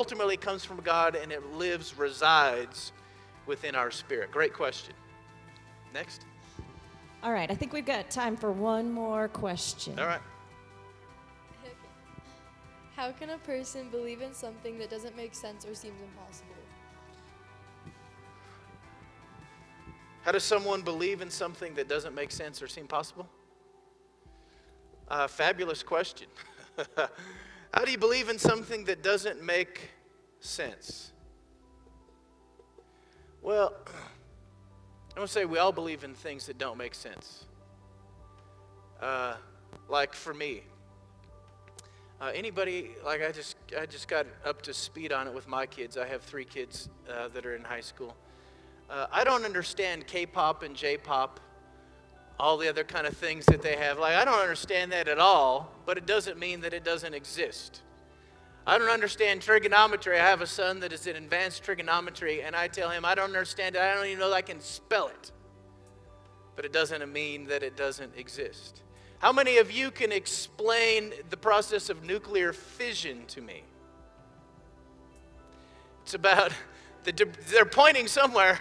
ultimately comes from God and it resides within our spirit? Great question. Next. All right, I think we've got time for one more question. All right. Okay. How can a person believe in something that doesn't make sense or seems impossible? How does someone believe in something that doesn't make sense or seem possible? Fabulous question. How do you believe in something that doesn't make sense? Well, I would say we all believe in things that don't make sense. Like for me, anybody, like I just got up to speed on it with my kids. I have 3 kids that are in high school. I don't understand K-pop and J-pop, all the other kind of things that they have. Like, I don't understand that at all, but it doesn't mean that it doesn't exist. I don't understand trigonometry. I have a son that is in advanced trigonometry, and I tell him I don't understand it. I don't even know that I can spell it. But it doesn't mean that it doesn't exist. How many of you can explain the process of nuclear fission to me? It's about, they're pointing somewhere.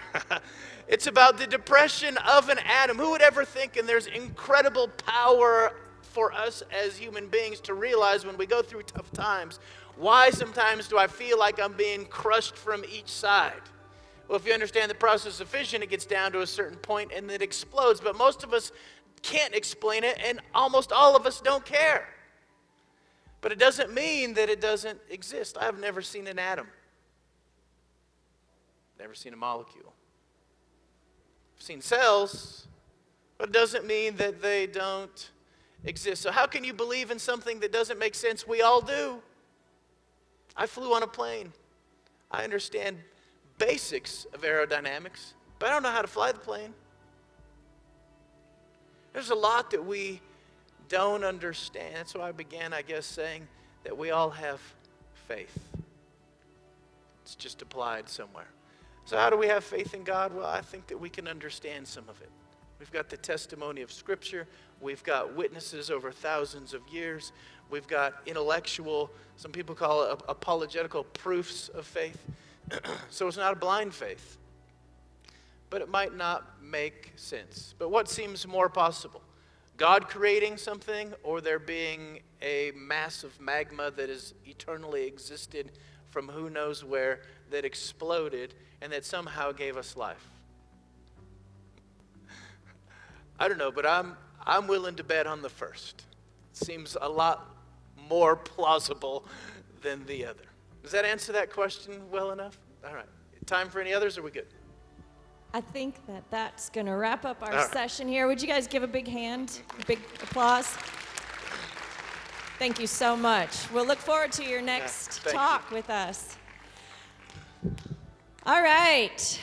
It's about the depression of an atom. Who would ever think, and there's incredible power for us as human beings to realize when we go through tough times, why sometimes do I feel like I'm being crushed from each side? Well, if you understand the process of fission, it gets down to a certain point and it explodes. But most of us can't explain it, and almost all of us don't care. But it doesn't mean that it doesn't exist. I've never seen an atom. Never seen a molecule. I've seen cells, but it doesn't mean that they don't exist. So how can you believe in something that doesn't make sense? We all do. I flew on a plane. I understand basics of aerodynamics, but I don't know how to fly the plane. There's a lot that we don't understand. That's why I began, I guess, saying that we all have faith. It's just applied somewhere. So how do we have faith in God? Well, I think that we can understand some of it. We've got the testimony of Scripture. We've got witnesses over thousands of years. We've got intellectual, some people call it apologetical proofs of faith. So it's not a blind faith. But it might not make sense. But what seems more possible? God creating something, or there being a mass of magma that has eternally existed from who knows where, that exploded and that somehow gave us life? I don't know, but I'm willing to bet on the first. It seems a lot more plausible than the other. Does that answer that question well enough? All right. Time for any others, or are we good? I think that's going to wrap up our session here. Would you guys give a big hand, a big applause? Thank you so much. We'll look forward to your next talk with us. All right.